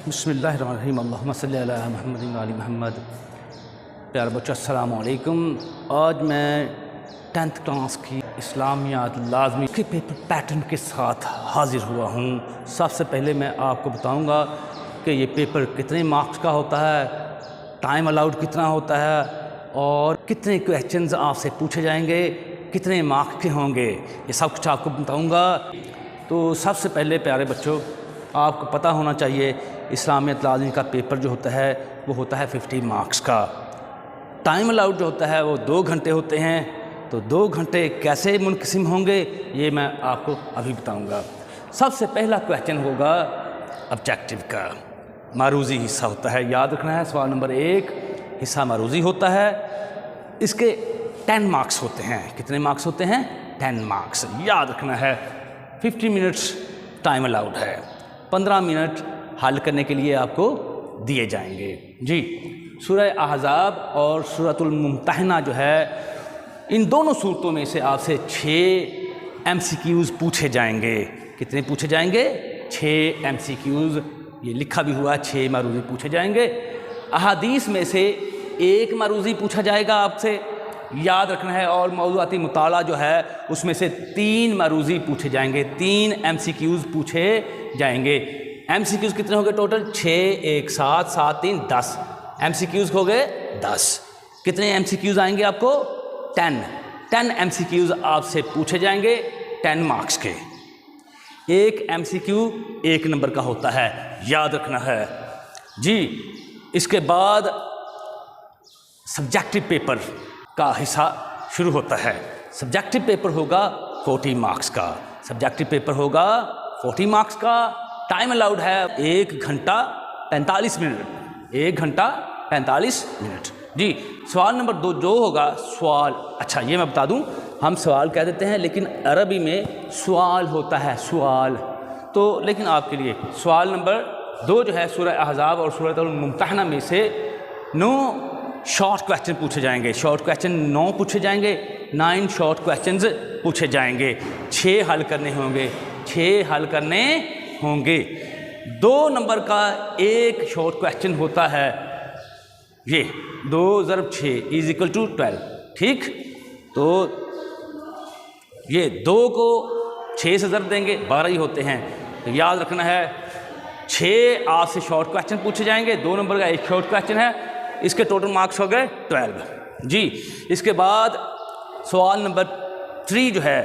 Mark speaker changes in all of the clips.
Speaker 1: بسم اللہ الرحمن الرحیم، اللہم صلی علی محمد و علی محمد۔ پیارے بچوں السلام علیکم۔ آج میں 10th کلاس کی اسلامیات لازمی کے پیپر پیٹرن کے ساتھ حاضر ہوا ہوں۔ سب سے پہلے میں آپ کو بتاؤں گا کہ یہ پیپر کتنے مارکس کا ہوتا ہے، ٹائم الاؤڈ کتنا ہوتا ہے اور کتنے کویسچنز آپ سے پوچھے جائیں گے، کتنے مارکس کے ہوں گے، یہ سب کچھ آپ کو بتاؤں گا۔ تو سب سے پہلے پیارے بچوں آپ کو پتہ ہونا چاہیے اسلامیات لازمی کا پیپر جو ہوتا ہے وہ ہوتا ہے 50 مارکس کا۔ ٹائم الاؤڈ جو ہوتا ہے وہ 2 گھنٹے ہوتے ہیں۔ تو 2 گھنٹے کیسے منقسم ہوں گے یہ میں آپ کو ابھی بتاؤں گا۔ سب سے پہلا کویسچن ہوگا آبجیکٹیو کا، معروضی حصہ ہوتا ہے، یاد رکھنا ہے۔ سوال نمبر 1 حصہ معروضی ہوتا ہے، اس کے 10 مارکس ہوتے ہیں۔ کتنے مارکس ہوتے ہیں؟ 10 مارکس، یاد رکھنا ہے۔ 50 منٹس ٹائم الاؤڈ ہے، 15 منٹ حل کرنے کے لیے آپ کو دیے جائیں گے۔ جی، سورہ احزاب اور سورۃ الممتحنہ جو ہے، ان دونوں صورتوں میں سے آپ سے 6 MCQs پوچھے جائیں گے۔ کتنے پوچھے جائیں گے؟ 6 MCQs، یہ لکھا بھی ہوا ہے، 6 معروضی پوچھے جائیں گے۔ احادیث میں سے 1 معروضی پوچھا جائے گا آپ سے، یاد رکھنا ہے۔ اور موضوعاتی مطالعہ جو ہے اس میں سے 3 معروضی پوچھے جائیں گے، 3 MCQs پوچھے جائیں گے۔ MCQs کتنے ہو گئے ٹوٹل؟ 6 1 7 7 3 10 MCQs ہو گئے 10۔ کتنے MCQs آئیں گے آپ کو؟ 10 MCQs آپ سے پوچھے جائیں گے 10 مارکس کے۔ ایک MCQ 1 نمبر کا ہوتا ہے، یاد رکھنا ہے۔ جی، اس کے بعد سبجیکٹو پیپر کا حصہ شروع ہوتا ہے۔ سبجیکٹو پیپر ہوگا 40 مارکس کا، سبجیکٹو پیپر ہوگا 40 مارکس کا۔ ٹائم الاؤڈ ہے 1 گھنٹہ 45 منٹ، 1 گھنٹہ 45 منٹ۔ جی، سوال نمبر 2 جو ہوگا سوال، اچھا یہ میں بتا دوں، ہم سوال کہہ دیتے ہیں لیکن عربی میں سوال ہوتا ہے، سوال۔ تو لیکن آپ کے لیے سوال نمبر 2 جو ہے سورہ احزاب اور سورۃ الممتحنہ میں سے 9 شارٹ کویسچن پوچھے جائیں گے۔ شارٹ کویسچن 9 پوچھے جائیں گے، 9 شارٹ کویسچنز پوچھے جائیں گے، 6 حل کرنے ہوں گے، 6 حل کرنے ہوں گے۔ 2 نمبر کا ایک شارٹ کویسچن ہوتا ہے، یہ 2 ضرب 6 = 12۔ ٹھیک، تو یہ 2 کو 6 سے ضرب دیں گے، 12 ہی ہوتے ہیں۔ تو یاد رکھنا ہے 6 آپ سے شارٹ کویسچن پوچھے جائیں گے، 2 نمبر کا ایک شارٹ کویسچن ہے، اس کے ٹوٹل مارکس ہو گئے 12۔ جی، اس کے بعد سوال نمبر 3 جو ہے،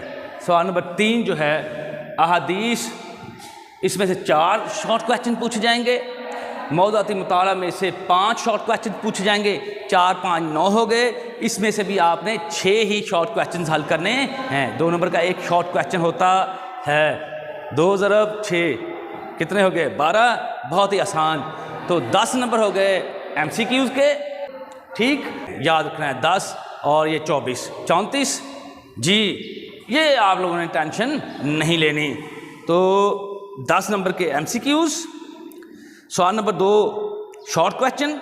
Speaker 1: سوال نمبر 3 جو ہے احادیث، اس میں سے 4 شارٹ کویسچن پوچھے جائیں گے۔ موضوعاتی مطالعہ میں سے 5 شارٹ کویسچن پوچھے جائیں گے، 4 5 9 ہو گئے۔ اس میں سے بھی آپ نے 6 ہی شارٹ کویسچنز حل کرنے ہیں۔ 2 نمبر کا ایک شارٹ کویسچن ہوتا ہے، 2 ضرب 6 کتنے ہو گئے؟ 12، بہت ہی آسان۔ تو 10 نمبر ہو گئے MCQs کے۔ ٹھیک، یاد رکھنا ہے 10 اور یہ 24 34۔ جی، یہ آپ لوگوں نے ٹینشن نہیں لینی۔ تو 10 نمبر کے MCQs، سوال number 2 short question,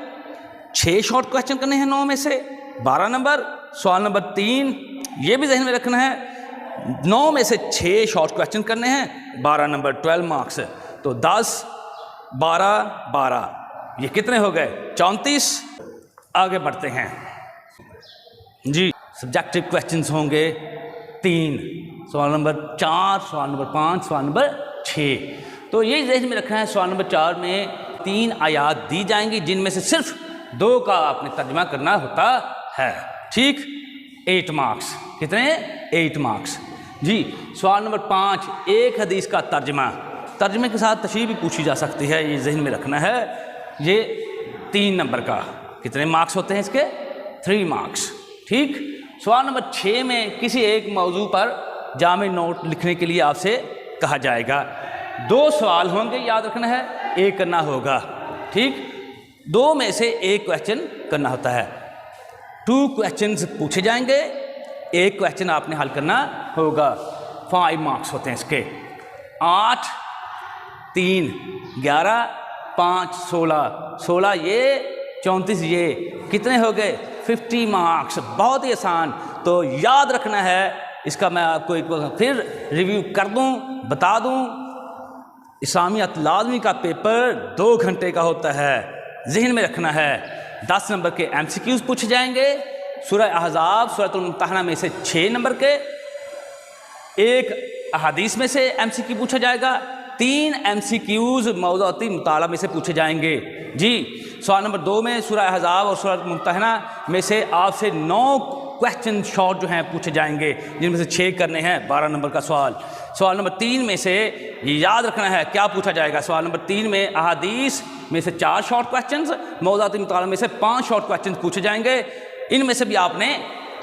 Speaker 1: 6 short question کرنے ہیں 9 میں سے، 12 نمبر۔ سوال نمبر 3 یہ بھی ذہن میں رکھنا ہے، 9 میں سے 6 شارٹ کویسچن کرنے ہیں، 12 نمبر، 12 مارکس۔ تو 10 12 12، یہ کتنے ہو گئے؟ 34۔ آگے بڑھتے ہیں۔ جی، سبجیکٹو کویسچنز ہوں گے 3، سوال نمبر 4، سوال نمبر 5، سوال نمبر 6۔ تو یہ ذہن میں رکھنا ہے، سوال نمبر 4 میں 3 آیات دی جائیں گی جن میں سے صرف 2 کا آپ نے ترجمہ کرنا ہوتا ہے۔ ٹھیک، 8 مارکس۔ کتنے؟ 8 مارکس۔ جی، سوال نمبر 5 ایک حدیث کا ترجمے کے ساتھ تشریح بھی پوچھی جا سکتی ہے، یہ ذہن میں رکھنا ہے۔ یہ 3 نمبر کا، کتنے مارکس ہوتے ہیں اس کے؟ 3 مارکس۔ ٹھیک، سوال نمبر 6 میں کسی ایک موضوع پر جامع نوٹ لکھنے کے لیے آپ سے کہا جائے گا۔ 2 سوال ہوں گے، یاد رکھنا ہے، 1 کرنا ہوگا۔ ٹھیک، 2 میں سے 1 کویسچن کرنا ہوتا ہے۔ 2 کویسچنز پوچھے جائیں گے، 1 کویسچن آپ نے حل کرنا ہوگا۔ 5 مارکس ہوتے ہیں اس کے۔ 8 3 11 5 16 یہ 34 یہ کتنے ہو گئے؟ 50 مارکس۔ بہت ہی آسان۔ تو یاد رکھنا ہے، اس کا میں آپ کو ایک بار پھر ریویو کر دوں، بتا دوں۔ اسلامیات لازمی کا پیپر 2 گھنٹے کا ہوتا ہے، ذہن میں رکھنا ہے۔ 10 نمبر کے MCQs پوچھے جائیں گے، سورہ احزاب سورۃ الممتحنہ میں سے 6 نمبر کے، 1 احادیث میں سے MCQ پوچھا جائے گا، 3 MCQs موضوعاتی مطالعہ میں سے پوچھے جائیں گے۔ جی سوال نمبر 2 میں سورہ احزاب اور سورۃ الممتحنہ میں سے آپ سے 9 کویسچن شارٹ جو ہیں پوچھے جائیں گے، جن میں سے 6 کرنے ہیں، 12 نمبر کا سوال۔ سوال نمبر 3 میں سے یہ یاد رکھنا ہے کیا پوچھا جائے گا، سوال نمبر 3 میں احادیث میں سے 4 شارٹ کویسچنز، موضوعاتی مطالعہ میں سے 5 شارٹ کویسچنز پوچھے جائیں گے، ان میں سے بھی آپ نے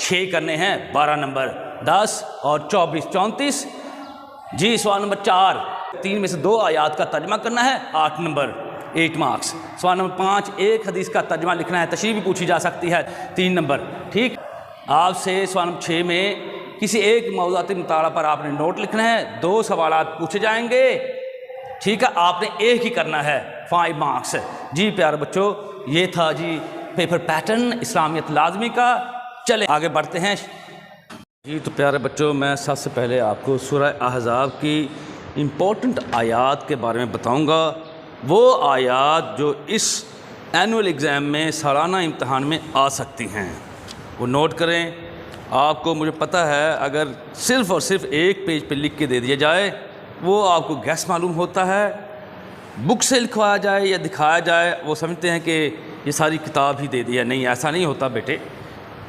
Speaker 1: 6 کرنے ہیں، 12 نمبر، 10 اور 24 34۔ جی سوال نمبر 4، 3 میں سے 2 آیات کا ترجمہ کرنا ہے، 8 نمبر، 8 مارکس۔ سوال نمبر 5، 1 حدیث کا ترجمہ لکھنا ہے، تشریح بھی پوچھی جا سکتی ہے، 3 نمبر، ٹھیک۔ آپ سے سوال نمبر 6 میں کسی ایک موضوعاتی مطالعہ پر آپ نے نوٹ لکھنا ہے، 2 سوالات پوچھے جائیں گے، ٹھیک ہے، آپ نے ایک ہی کرنا ہے، 5 مارکس۔ جی پیارے بچوں، یہ تھا جی پیپر پیٹرن اسلامیت لازمی کا۔ چلیں آگے بڑھتے ہیں۔ جی تو پیارے بچوں، میں سب سے پہلے آپ کو سورہ احزاب کی امپورٹنٹ آیات کے بارے میں بتاؤں گا، وہ آیات جو اس اینول ایگزام میں سالانہ امتحان میں آ سکتی ہیں، وہ نوٹ کریں۔ آپ کو مجھے پتہ ہے اگر صرف اور صرف ایک پیج پہ لکھ کے دے دیا جائے وہ آپ کو گیس معلوم ہوتا ہے، بک سے لکھوایا جائے یا دکھایا جائے وہ سمجھتے ہیں کہ یہ ساری کتاب ہی دے دی ہے۔ نہیں، ایسا نہیں ہوتا بیٹے،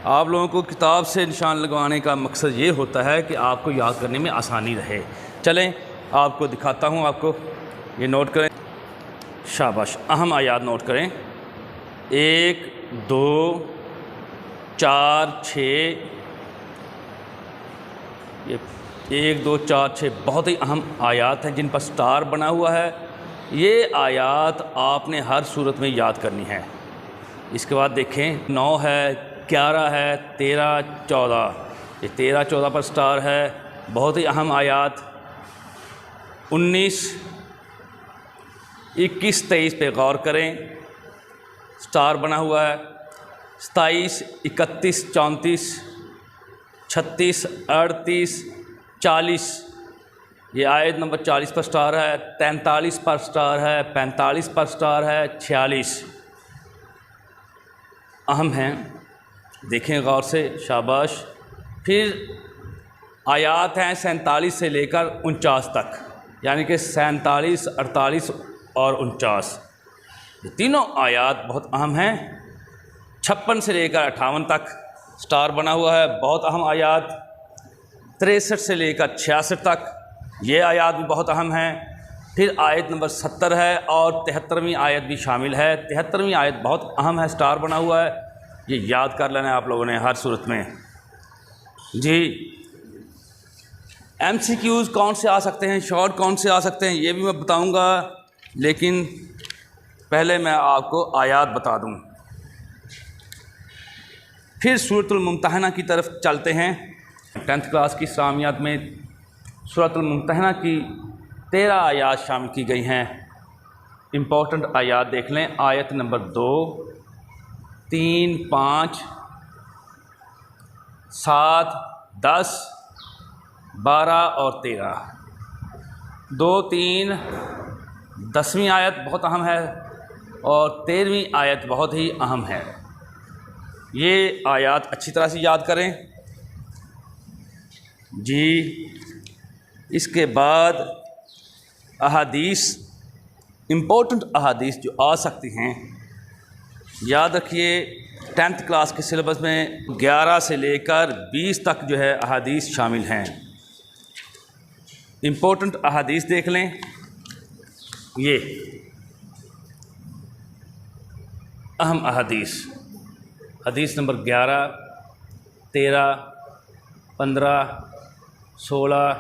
Speaker 1: آپ لوگوں کو کتاب سے نشان لگوانے کا مقصد یہ ہوتا ہے کہ آپ کو یاد کرنے میں آسانی رہے۔ چلیں آپ کو دکھاتا ہوں، آپ کو یہ نوٹ کریں، شاباش، اہم آیات نوٹ کریں، 1 2 4 6، یہ 1 2 4 6 بہت ہی اہم آیات ہیں جن پر سٹار بنا ہوا ہے۔ یہ آیات آپ نے ہر صورت میں یاد کرنی ہے۔ اس کے بعد دیکھیں 9 ہے، 11 ہے، 13 14، یہ 13 14 پر سٹار ہے، بہت ہی اہم آیات۔ 19 21 23 پہ غور کریں، سٹار بنا ہوا ہے۔ 27 31 34 36 38 40، یہ آیت نمبر 40 پر سٹار ہے۔ 43 پر سٹار ہے، 45 پر سٹار ہے، 46 اہم ہیں، دیکھیں غور سے، شاباش۔ پھر آیات ہیں 47 سے لے کر 49 تک، یعنی کہ 47 48 اور 49، یہ تینوں آیات بہت اہم ہیں۔ 56 سے لے کر 58 تک سٹار بنا ہوا ہے، بہت اہم آیات۔ 63 سے لے کر 66 تک یہ آیات بھی بہت اہم ہیں۔ پھر آیت نمبر 70 ہے اور 73ویں آیت بھی شامل ہے۔ 73ویں آیت بہت اہم ہے، سٹار بنا ہوا ہے، یہ یاد کر لینا ہے آپ لوگوں نے ہر صورت میں۔ جی MCQs کون سے آ سکتے ہیں، شارٹ کون سے آ سکتے ہیں، یہ بھی میں بتاؤں گا، لیکن پہلے میں آپ کو آیات بتا دوں۔ پھر سورۃ الممتحنہ کی طرف چلتے ہیں۔ 10th کلاس کی اسلامیات میں سورۃ الممتحنہ کی 13 آیات شامل کی گئی ہیں۔ امپورٹنٹ آیات دیکھ لیں، آیت نمبر 2 3 5 7 10 12 اور 13، 2 3 10ویں آیت بہت اہم ہے اور 13ویں آیت بہت ہی اہم ہے، یہ آیات اچھی طرح سے یاد کریں۔ جی اس کے بعد احادیث، امپورٹنٹ احادیث جو آ سکتی ہیں، یاد رکھیے 10th کلاس کے سلیبس میں 11 سے لے کر 20 تک جو ہے احادیث شامل ہیں۔ امپورٹنٹ احادیث دیکھ لیں، یہ اہم احادیث، حدیث نمبر 11 13 15 16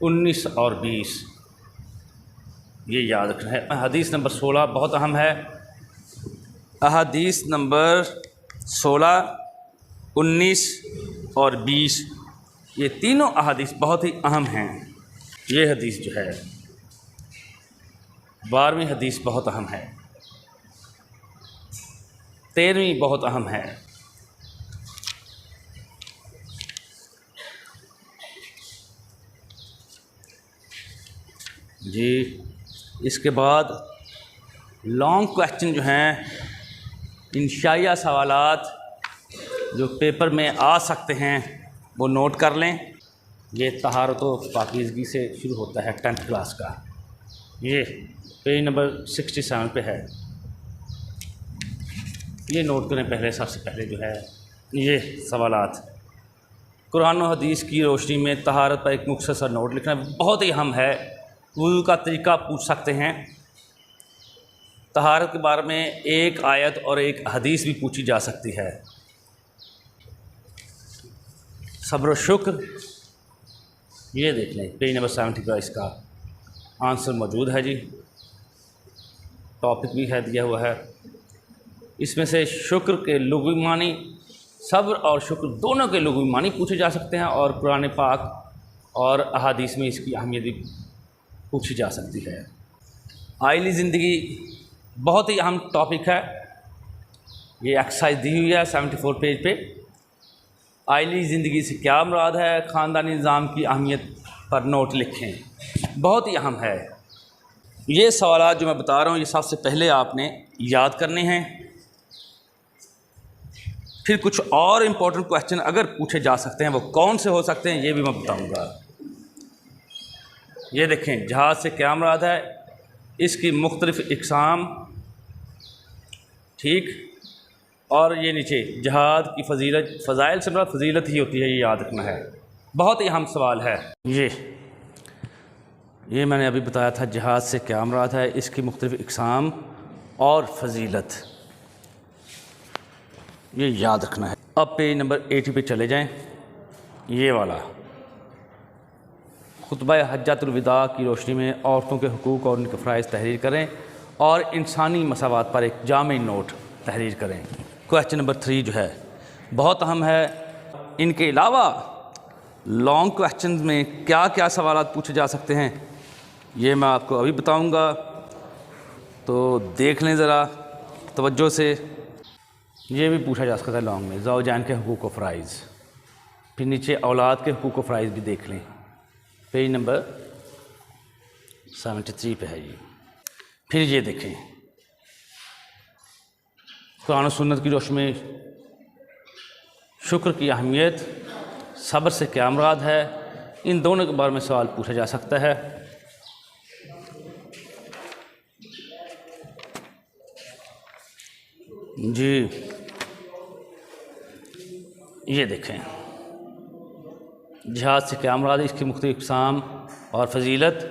Speaker 1: 19 اور 20، یہ یاد رکھنا ہے۔ حدیث نمبر 16 بہت اہم ہے، احادیث نمبر 16 19 اور 20، یہ تینوں احادیث بہت ہی اہم ہیں۔ یہ حدیث جو ہے 12ویں حدیث بہت اہم ہے، 13ویں بہت اہم ہے۔ جی اس کے بعد لانگ کویشچن جو ہیں، انشائیہ سوالات جو پیپر میں آ سکتے ہیں وہ نوٹ کر لیں۔ یہ طہارت و پاکیزگی سے شروع ہوتا ہے 10th کلاس کا، یہ پیج نمبر 67 پہ ہے، یہ نوٹ کریں پہلے۔ سب سے پہلے جو ہے یہ سوالات، قرآن و حدیث کی روشنی میں طہارت پر ایک مختصر نوٹ لکھنا بہت ہی اہم ہے۔ وضو کا طریقہ پوچھ سکتے ہیں، طہارت کے بارے میں ایک آیت اور ایک حدیث بھی پوچھی جا سکتی ہے۔ صبر و شکر، یہ دیکھ لیں پیج نمبر 70 کا اس کا آنسر موجود ہے جی، ٹاپک بھی ہے دیا ہوا ہے۔ اس میں سے شکر کے لغوی معنی، صبر اور شکر دونوں کے لغوی معنی پوچھے جا سکتے ہیں، اور قرآن پاک اور احادیث میں اس کی اہمیت بھی پوچھی جا سکتی ہے۔ آئلی زندگی بہت ہی اہم ٹاپک ہے، یہ ایکسرسائز دی ہوئی ہے 74 پیج پہ۔ آئلی زندگی سے کیا مراد ہے؟ خاندانی نظام کی اہمیت پر نوٹ لکھیں، بہت ہی اہم ہے۔ یہ سوالات جو میں بتا رہا ہوں یہ سب سے پہلے آپ نے یاد کرنے ہیں، پھر کچھ اور امپورٹنٹ کویشچن اگر پوچھے جا سکتے ہیں وہ کون سے ہو سکتے ہیں یہ بھی میں بتاؤں گا۔ یہ دیکھیں، جہاد سے کیا مراد ہے؟ اس کی مختلف اقسام، ٹھیک، اور یہ نیچے جہاد کی فضیلت، فضائل سے مراد فضیلت ہی ہوتی ہے، یہ یاد رکھنا ہے، بہت ہی اہم سوال ہے۔ یہ میں نے ابھی بتایا تھا، جہاد سے کیا مراد ہے، اس کی مختلف اقسام اور فضیلت، یہ یاد رکھنا ہے۔ اب پیج نمبر 80 پہ چلے جائیں، یہ والا خطبہ حجۃ الوداع کی روشنی میں عورتوں کے حقوق اور ان کے فرائض تحریر کریں اور انسانی مساوات پر ایک جامع نوٹ تحریر کریں۔ کویشچن نمبر 3 جو ہے بہت اہم ہے۔ ان کے علاوہ لانگ کویشچنز میں کیا کیا سوالات پوچھے جا سکتے ہیں یہ میں آپ کو ابھی بتاؤں گا، تو دیکھ لیں ذرا توجہ سے۔ یہ بھی پوچھا جا سکتا ہے لانگ میں، زوجین کے حقوق و فرائض، پھر نیچے اولاد کے حقوق و فرائض بھی دیکھ لیں، پیج نمبر 73 پہ ہے یہ۔ پھر یہ دیکھیں، قرآن و سنت کی روشنی میں شکر کی اہمیت، صبر سے کیا مراد ہے، ان دونوں کے بارے میں سوال پوچھا جا سکتا ہے۔ جی یہ دیکھیں، جہاد سے کیا مراد ہے، اس کی مختلف اقسام اور فضیلت،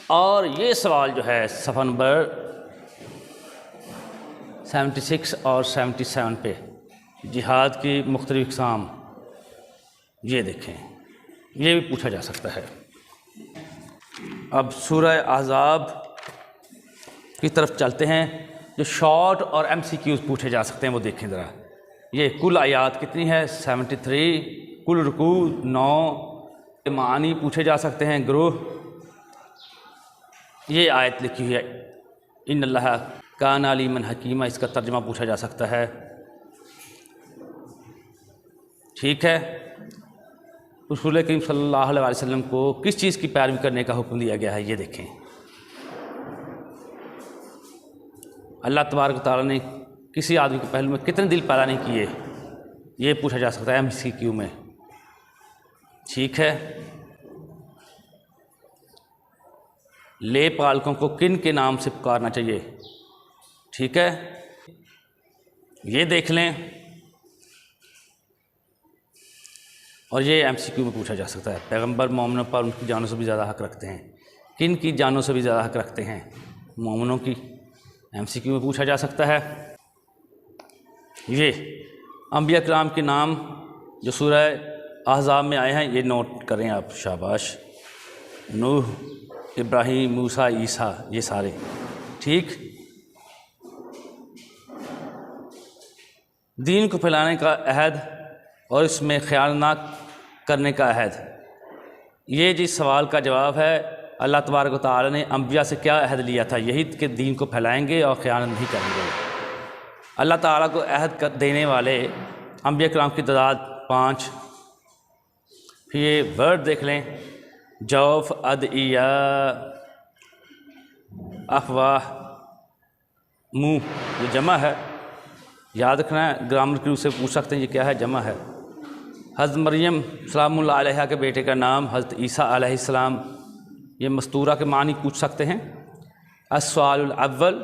Speaker 1: اور یہ سوال جو ہے صفحہ نمبر 76 اور 77 پہ، جہاد کی مختلف اقسام، یہ دیکھیں، یہ بھی پوچھا جا سکتا ہے۔ اب سورہ احزاب کی طرف چلتے ہیں، جو شارٹ اور MCQs پوچھے جا سکتے ہیں وہ دیکھیں ذرا۔ یہ کل آیات کتنی ہے؟ 73، کل رکوع 9، معانی پوچھے جا سکتے ہیں، گروہ۔ یہ آیت لکھی ہوئی ہے ان اللہ کان علیما حکیما، اس کا ترجمہ پوچھا جا سکتا ہے، ٹھیک ہے۔ رسول کریم صلی اللہ علیہ وسلم کو کس چیز کی پیروی کرنے کا حکم دیا گیا ہے، یہ دیکھیں۔ اللہ تبارک و تعالیٰ نے کسی آدمی کے پہلو میں کتنے دل پیدا نہیں کیے، یہ پوچھا جا سکتا ہے MCQ میں، ٹھیک ہے۔ لے پالکوں کو کن کے نام سے پکارنا چاہیے، ٹھیک ہے، یہ دیکھ لیں۔ اور یہ MCQ میں پوچھا جا سکتا ہے، پیغمبر مومنوں پر ان کی جانوں سے بھی زیادہ حق رکھتے ہیں، کن کی جانوں سے بھی زیادہ حق رکھتے ہیں؟ مومنوں کی، MCQ میں پوچھا جا سکتا ہے۔ یہ انبیاء کرام کے نام جو سورہ احزاب میں آئے ہیں یہ نوٹ کریں آپ، شاباش، نوح، ابراہیم، موسیٰ، عیسیٰ، یہ سارے، ٹھیک۔ دین کو پھیلانے کا عہد اور اس میں خیانت نہ کرنے کا عہد، یہ جس سوال کا جواب ہے۔ اللہ تبارک و تعالیٰ نے انبیاء سے کیا عہد لیا تھا؟ یہی کہ دین کو پھیلائیں گے اور خیانت نہیں کریں گے۔ اللہ تعالیٰ کو عہد دینے والے انبیاء کرام کی تعداد 5۔ پھر یہ ورڈ دیکھ لیں، جوف، ادعیہ، افواہ منہ، یہ جمع ہے، یاد رکھنا ہے، گرامر کی سے پوچھ سکتے ہیں یہ کیا ہے، جمع ہے۔ حضرت مریم سلام اللہ علیہا کے بیٹے کا نام حضرت عیسیٰ علیہ السلام، یہ مستورہ کے معنی پوچھ سکتے ہیں۔ السؤال الاول،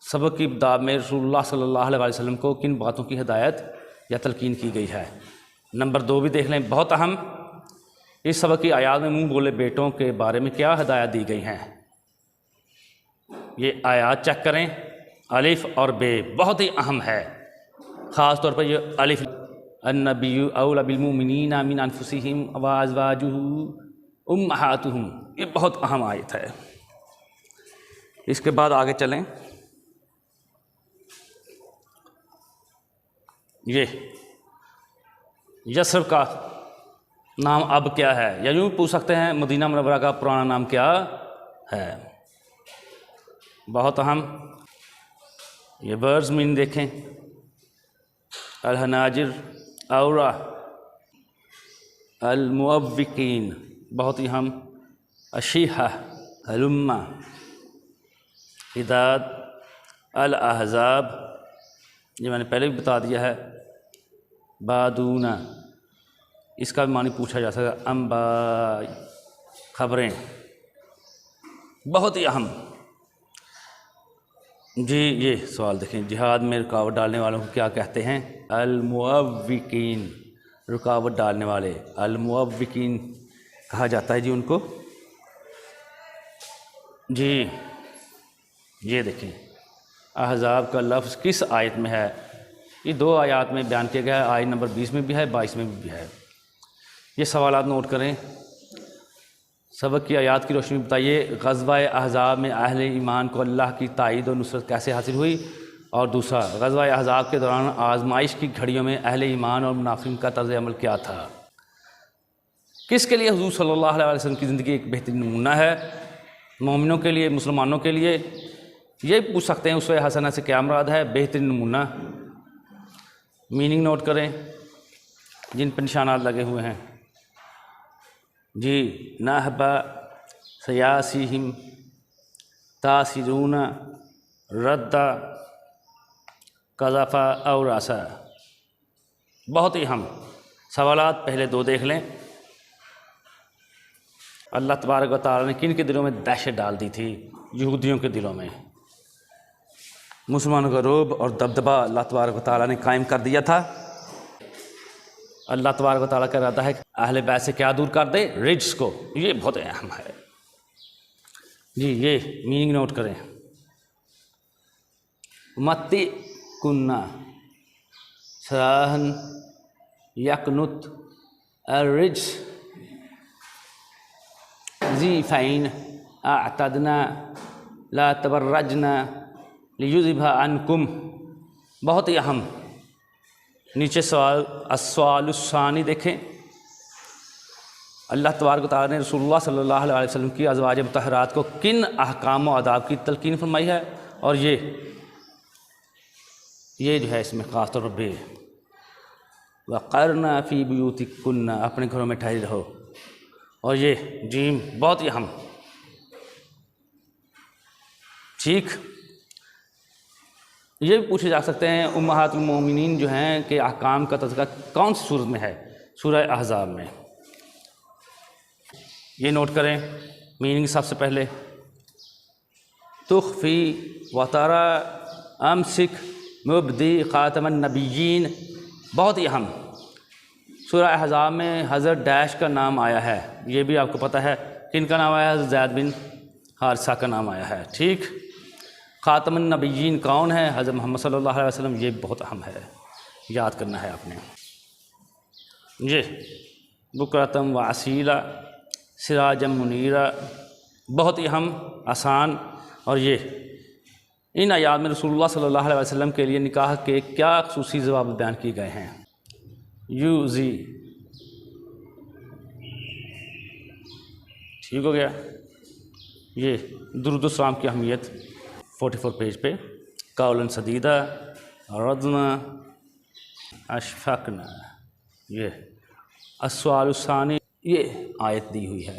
Speaker 1: سبق کی ابتدا میں رسول اللہ صلی اللہ علیہ وسلم کو کن باتوں کی ہدایت یا تلقین کی گئی ہے؟ نمبر 2 بھی دیکھ لیں، بہت اہم، اس سبق کی آیات میں منہ بولے بیٹوں کے بارے میں کیا ہدایت دی گئی ہیں؟ یہ آیات چیک کریں، الف اور بے بہت ہی اہم ہے، خاص طور پر یہ الف، النبی اولی بالمؤمنین من انفسہم وازواجہ امہاتہم، یہ بہت اہم آیت ہے۔ اس کے بعد آگے چلیں، یہ یثرب کا نام اب کیا ہے، یا یوں پوچھ سکتے ہیں مدینہ منورہ کا پرانا نام کیا ہے، بہت اہم۔ یہ ورڈز مین دیکھیں، الحناجر، اورا، المعوقین، بہت ہی اہم، اشیحہ، ہلمہ، حداد، الاحزاب، یہ میں نے پہلے بھی بتا دیا ہے، بادونا، اس کا بھی معنی پوچھا جا سکتا ہے، انباء، خبریں، بہت ہی اہم۔ جی یہ سوال دیکھیں، جہاد میں رکاوٹ ڈالنے والوں کو کیا کہتے ہیں؟ المعوقین، رکاوٹ ڈالنے والے، المعوقین کہا جاتا ہے جی ان کو۔ جی یہ دیکھیں، احزاب کا لفظ کس آیت میں ہے؟ یہ 2 آیات میں بیان کیا گیا ہے، آیت نمبر 20 میں بھی ہے، 22 میں بھی ہے۔ یہ سوالات نوٹ کریں، سبق کی آیات کی روشنی میں بتائیے، غزوہ احزاب میں اہل ایمان کو اللہ کی تائید و نصرت کیسے حاصل ہوئی؟ اور دوسرا، غزوہ احزاب کے دوران آزمائش کی گھڑیوں میں اہل ایمان اور منافقین کا طرز عمل کیا تھا؟ کس کے لیے حضور صلی اللہ علیہ وسلم کی زندگی ایک بہترین نمونہ ہے؟ مومنوں کے لیے، مسلمانوں کے لیے۔ یہ پوچھ سکتے ہیں اسوہ حسنہ سے کیا مراد ہے؟ بہترین نمونہ۔ میننگ نوٹ کریں جن پہ نشانات لگے ہوئے ہیں۔ جی نہب سیاسیہم تاثرون رد قذف اور رسا، بہت ہی اہم سوالات۔ پہلے 2 دیکھ لیں، اللہ تبارک و تعالیٰ نے کن کے دلوں میں دہشت ڈال دی تھی؟ یہودیوں کے دلوں میں۔ مسلمانوں کا رعب اور دبدبہ اللہ تبارک و تعالیٰ نے قائم کر دیا تھا۔ اللہ تبارک و تعالیٰ کا ارادہ ہے کہ اہل بیت سے کیا دور کر دے؟ رجس کو، یہ بہت اہم ہے۔ جی یہ میننگ نوٹ کریں، متی کنہ سراہن یکنت الرجس زیفین اعتدنا لا تبرجنا لیذہب عنکم، بہت ہی اہم۔ نیچے سوال، السؤال الثانی دیکھیں، اللہ تبارک و تعالیٰ نے رسول اللہ صلی اللہ علیہ وسلم کی ازواج مطہرات کو کن احکام و آداب کی تلقین فرمائی ہے؟ اور یہ جو ہے اس میں خاص طور پر بے، وقرنا فی بیوتکن، اپنے گھروں میں ٹھہری رہو۔ اور یہ جیم بہت ہی اہم، ٹھیک۔ یہ بھی پوچھے جا سکتے ہیں امہات المومنین جو ہیں کہ احکام کا تذکرہ کون سی صورت میں ہے؟ سورہ احزاب میں۔ یہ نوٹ کریں، میننگ سب سے پہلے، تخفی وترى امسک مبدی خاتم النبیین، بہت ہی اہم۔ سورہ احزاب میں حضرت ڈیش کا نام آیا ہے، یہ بھی آپ کو پتہ ہے، کن کا نام آیا ہے؟ حضرت زید بن حارثہ کا نام آیا ہے، ٹھیک۔ خاتم النبیین کون ہے؟ حضرت محمد صلی اللہ علیہ وسلم، یہ بہت اہم ہے، یاد کرنا ہے آپ نے۔ یہ بکرتم و اصیلا سراجم منیرا، بہت ہی اہم، آسان۔ اور یہ ان آیات میں رسول اللہ صلی اللہ علیہ وسلم کے لیے نکاح کے کیا خصوصی ضوابط بیان کیے گئے ہیں؟ یوزی، ٹھیک ہو گیا۔ یہ درود السلام کی اہمیت 44 پیج پہ، قولاً سدیدہ، ردنا، اشفقنا، یہ السؤال الثانی، یہ آیت دی ہوئی ہے۔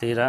Speaker 1: 13।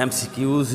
Speaker 1: MCQs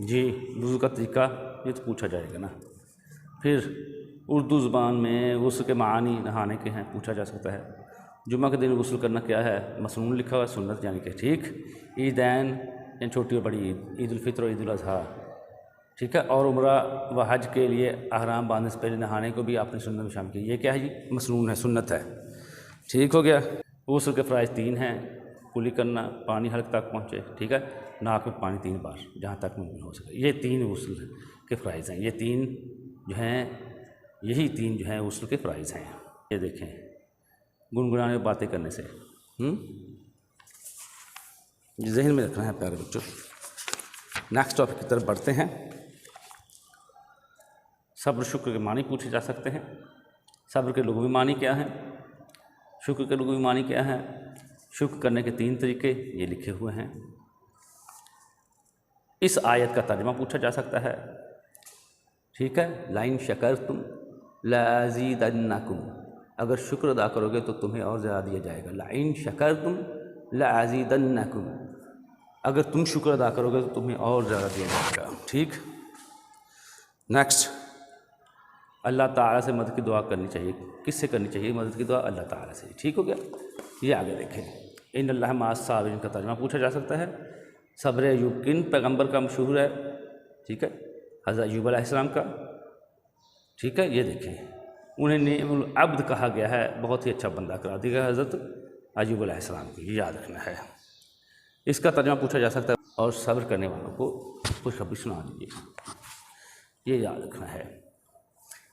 Speaker 1: جی وضو کا طریقہ یہ تو پوچھا جائے گا نا. پھر اردو زبان میں غسل کے معانی نہانے کے ہیں، پوچھا جا سکتا ہے. جمعہ کے دن غسل کرنا کیا ہے؟ مسنون لکھا ہوا، سنت یعنی کہ ٹھیک. عیدین یعنی چھوٹی اور بڑی عید، عید الفطر اور عید الاضحیٰ، ٹھیک ہے. اور عمرہ و حج کے لیے احرام باندھنے سے پہلے نہانے کو بھی آپ نے سنت میں شامل کیا. یہ کیا ہے جی؟ مسنون ہے، سنت ہے. ٹھیک ہو گیا. غسل کے فرائض 3 ہیں. کلی کرنا، پانی حلق تک پہنچے، ٹھیک ہے، ناک میں پانی 3 بار جہاں تک ممکن ہو سکے. یہ 3 غسل کے فرائض ہیں. یہ 3 جو ہیں، یہی 3 جو ہیں غسل کے فرائض ہیں. یہ دیکھیں، گنگنانے باتیں کرنے سے ذہن میں رکھنا ہے پیارے بچوں. نیکسٹ ٹاپک کی طرف بڑھتے ہیں. صبر شکر کے معنی پوچھے جا سکتے ہیں. صبر کے لغوی معنی کیا ہیں؟ شکر کے لغوی معنی کیا ہے؟ شکر کرنے کے 3 طریقے یہ لکھے ہوئے ہیں. اس آیت کا ترجمہ پوچھا جا سکتا ہے، ٹھیک ہے. لئن شکرتم لازیدنکم، اگر شکر ادا کرو گے تو تمہیں اور زیادہ دیا جائے گا. لئن شکرتم لازیدنکم، اگر تم شکر ادا کرو گے تو تمہیں اور زیادہ دیا جائے گا. ٹھیک. نیکسٹ، اللہ تعالیٰ سے مدد کی دعا کرنی چاہیے. کس سے کرنی چاہیے مدد کی دعا؟ اللہ تعالیٰ سے. ٹھیک ہو گیا. یہ آگے دیکھیں. ان اللہ مع الصابرین کا ترجمہ پوچھا جا سکتا ہے. صبر ایوب کن پیغمبر کا مشہور ہے؟ ٹھیک ہے، حضرت ایوب علیہ السلام کا. ٹھیک ہے. یہ دیکھیں، انہیں نعم العبد کہا گیا ہے، بہت ہی اچھا بندہ قرار دیا گیا حضرت ایوب علیہ السلام کو. یہ یاد رکھنا ہے. اس کا ترجمہ پوچھا جا سکتا ہے، اور صبر کرنے والوں کو خوشخبری سنا دیجیے. یہ یاد رکھنا ہے.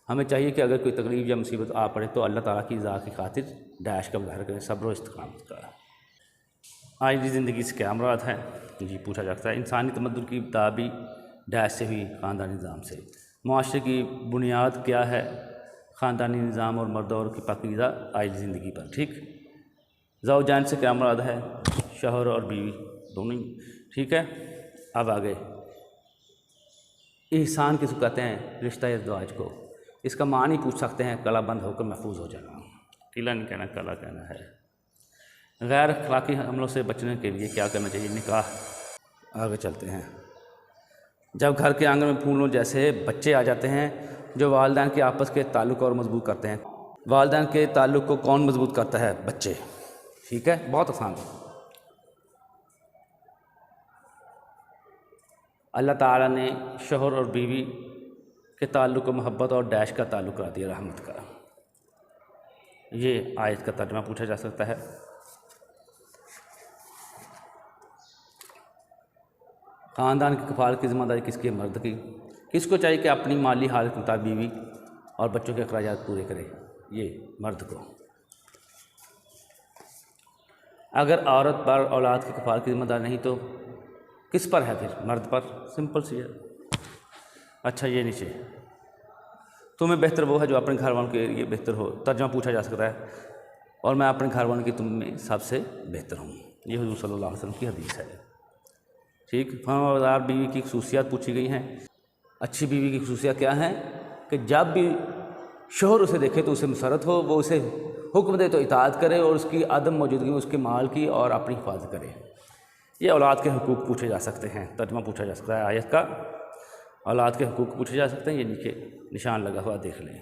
Speaker 1: ہمیں چاہیے کہ اگر کوئی تکلیف یا مصیبت آ پڑے تو اللہ تعالیٰ کی رضا کی خاطر ڈیش کا مظاہرہ کریں، صبر و استقامت کا. آج کی زندگی سے کیا مراد ہے؟ جی پوچھا جا سکتا ہے. انسانی تمدن کی ابتدا بھی ڈیش سے ہوئی، خاندانی نظام سے. معاشرے کی بنیاد کیا ہے؟ خاندانی نظام اور مرد اور کی پاکیزہ آج زندگی پر. ٹھیک. زوجین سے کیا مراد ہے؟ شوہر اور بیوی دونوں. ٹھیک ہے. اب آگے، احسان کس کو کہتے ہیں؟ رشتہ ازدواج کو. اس کا معنی پوچھ سکتے ہیں، کلا بند ہو کر محفوظ ہو جانا. قلعہ نہیں کہنا، کلا کہنا ہے. غیر اخلاقی حملوں سے بچنے کے لیے کیا کرنا چاہیے؟ نکاح. آگے چلتے ہیں. جب گھر کے آنگن میں پھولوں جیسے بچے آ جاتے ہیں جو والدین کے آپس کے تعلق اور مضبوط کرتے ہیں. والدین کے تعلق کو کون مضبوط کرتا ہے؟ بچے. ٹھیک ہے، بہت آسان. اللہ تعالیٰ نے شوہر اور بیوی کے تعلق کو محبت اور ڈیش کا تعلق کرا دیا، رحمت کا. یہ آیت کا ترجمہ پوچھا جا سکتا ہے. خاندان کی کفالت کی ذمہ داری کس کی؟ مرد کی. کس کو چاہیے کہ اپنی مالی حالت کے مطابق بیوی اور بچوں کے اخراجات پورے کرے؟ یہ مرد کو. اگر عورت پر اولاد کی کفالت کی ذمہ داری نہیں تو کس پر ہے پھر؟ مرد پر. سمپل سی ہے. اچھا، یہ نیچے، تمہیں بہتر وہ ہے جو اپنے گھر والوں کے لیے بہتر ہو. ترجمہ پوچھا جا سکتا ہے، اور میں اپنے گھر والوں کی تم میں سب سے بہتر ہوں. یہ حضور صلی اللہ علیہ وسلم کی حدیث ہے. ٹھیک. فرمانبردار بیوی کی خصوصیات پوچھی گئی ہیں. اچھی بیوی کی خصوصیات کیا ہیں؟ کہ جب بھی شوہر اسے دیکھے تو اسے مسرت ہو، وہ اسے حکم دے تو اطاعت کرے، اور اس کی عدم موجودگی میں اس کے مال کی اور اپنی حفاظت کرے. یہ اولاد کے حقوق پوچھے جا سکتے ہیں. ترجمہ پوچھا جا سکتا ہے آیت کا. اولاد کے حقوق پوچھے جا سکتے ہیں. یہ نیچے نشان لگا ہوا دیکھ لیں،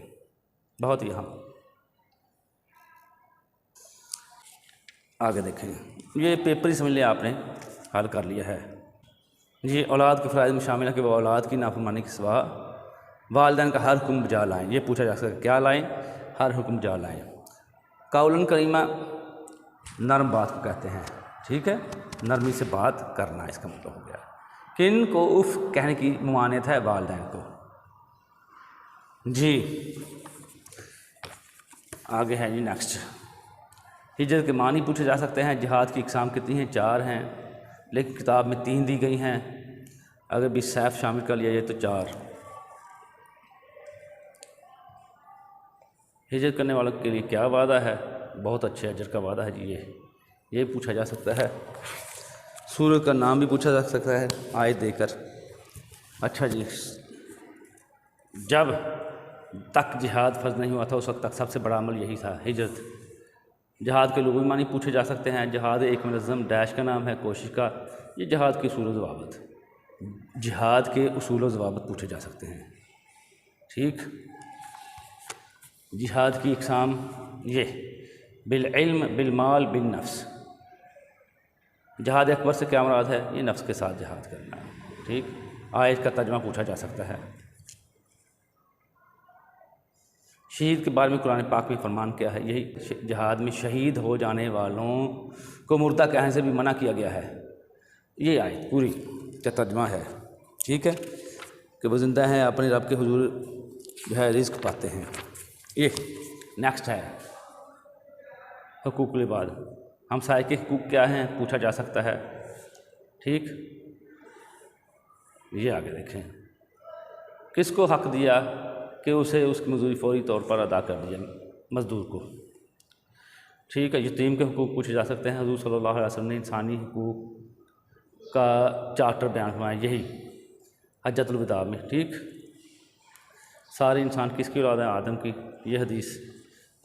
Speaker 1: بہت ہی اہم. آگے دیکھیں. یہ پیپر ہی سمجھ لیں آپ نے حل کر لیا ہے. یہ اولاد کے فرائض میں شامل ہے کہ وہ اولاد کی نافرمانی کے سوا والدین کا ہر حکم بجا لائیں. یہ پوچھا جا سکتا ہے، کیا لائیں؟ ہر حکم بجا لائیں. قول کریمہ نرم بات کو کہتے ہیں. ٹھیک ہے، نرمی سے بات کرنا اس کا مطلب ہو گیا. کن کو اف کہنے کی ممانعت ہے؟ والدین کو. جی آگے ہے جی نیکسٹ. ہجرت کے معنی پوچھے جا سکتے ہیں. جہاد کی اقسام کتنی ہیں؟ 4 ہیں، لیکن کتاب میں 3 دی گئی ہیں. اگر بھی سیف شامل کر لیا جائے تو 4. ہجرت کرنے والوں کے لیے کیا وعدہ ہے؟ بہت اچھے اجر کا وعدہ ہے جی. یہ پوچھا جا سکتا ہے. سورہ کا نام بھی پوچھا جا سکتا ہے آیت دے کر. اچھا جی، جب تک جہاد فرض نہیں ہوا تھا اس وقت تک سب سے بڑا عمل یہی تھا، ہجرت. جہاد کے لغوی معنی پوچھے جا سکتے ہیں. جہاد ایک منظم ڈیش کا نام ہے، کوشش کا. یہ جہاد کی صورت ضوابط. جہاد کے اصول و ضوابط پوچھے جا سکتے ہیں. ٹھیک. جہاد کی اقسام یہ بالعلم بالمال بالنفس. جہاد اکبر سے کیا مراد ہے؟ یہ نفس کے ساتھ جہاد کرنا ہے. ٹھیک. آیت کا ترجمہ پوچھا جا سکتا ہے. شہید کے بارے میں قرآن پاک میں فرمان کیا ہے؟ یہی جہاد میں شہید ہو جانے والوں کو مردہ کہنے سے بھی منع کیا گیا ہے. یہ آیت پوری کا ترجمہ ہے. ٹھیک ہے کہ وہ زندہ ہیں اپنے رب کے حضور جو ہے رزق پاتے ہیں. یہ نیکسٹ ہے حقوق العباد. ہمسائے کے حقوق کیا ہیں پوچھا جا سکتا ہے. ٹھیک. یہ آگے دیکھیں کس کو حق دیا کہ اسے اس کی مزدوری فوری طور پر ادا کر دیا مزدور کو. ٹھیک ہے. یتیم کے حقوق پوچھے جا سکتے ہیں. حضور صلی اللہ علیہ وسلم نے انسانی حقوق کا چارٹر بیان فرمایا یہی حجۃ الوداع میں. ٹھیک. سارے انسان کس کی اولاد ہیں؟ آدم کی. یہ حدیث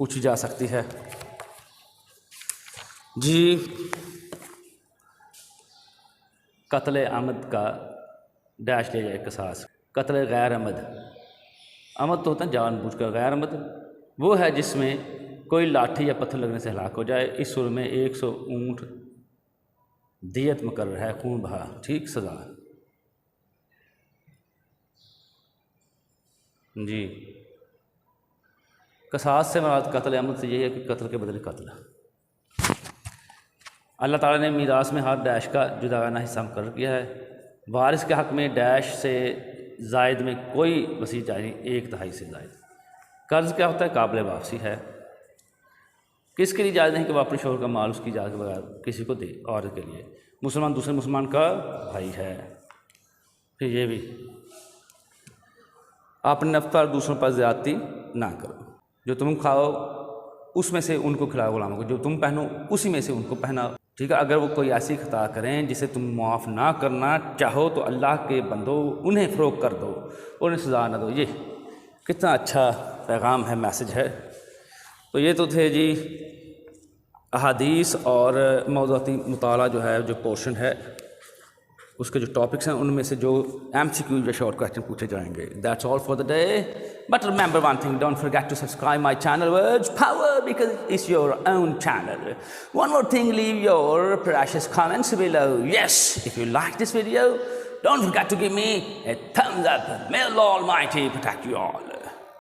Speaker 1: پوچھی جا سکتی ہے. جی قتل عمد کا ڈیش لے جائے قصاص. قتل غیر عمد. عمد تو ہوتا ہے جان بوجھ کر. غیر عمد وہ ہے جس میں کوئی لاٹھی یا پتھر لگنے سے ہلاک ہو جائے. اس صورت میں 100 اونٹ دیت مقرر ہے، خون بہا. ٹھیک. سزا. جی قصاص سے مراد قتل عمد سے یہ ہے کہ قتل کے بدلے قتل. اللہ تعالیٰ نے میراث میں ہر ڈیش کا جداگانہ حصہ مقرر کیا ہے. وارث کے حق میں ڈیش سے زائد میں کوئی وسیع جائز نہیں، 1/3 سے زائد. قرض کیا ہوتا ہے؟ قابل واپسی ہے. کس کے لیے جائز نہیں کہ وہ اپنے شوہر کا مال اس کی اجازت کے بغیر کسی کو دے؟ عورت کے لیے. مسلمان دوسرے مسلمان کا بھائی ہے. پھر یہ بھی اپنے نفس پر دوسروں پر زیادتی نہ کرو. جو تم کھاؤ اس میں سے ان کو کھلاؤ غلاموں کو، جو تم پہنو اسی میں سے ان کو پہناؤ. ٹھیک ہے. اگر وہ کوئی ایسی خطا کریں جسے تم معاف نہ کرنا چاہو تو اللہ کے بندو انہیں فروغ کر دو، انہیں سزا نہ دو. یہ کتنا اچھا پیغام ہے، میسج ہے. تو یہ تو تھے جی احادیث اور موضوعاتی مطالعہ جو ہے، جو پورشن ہے اس کے جو ٹاپکس ہیں ان میں سے جو MCQ یا شارٹ کویسچن پوچھے جائیں گے. That's all for the day. But remember one thing, don't forget to subscribe my channel. Words Power, because it's your own channel. One more thing, leave your precious comments below. Yes, if you like this video, don't forget to give me a thumbs up. May Allah Almighty protect you all.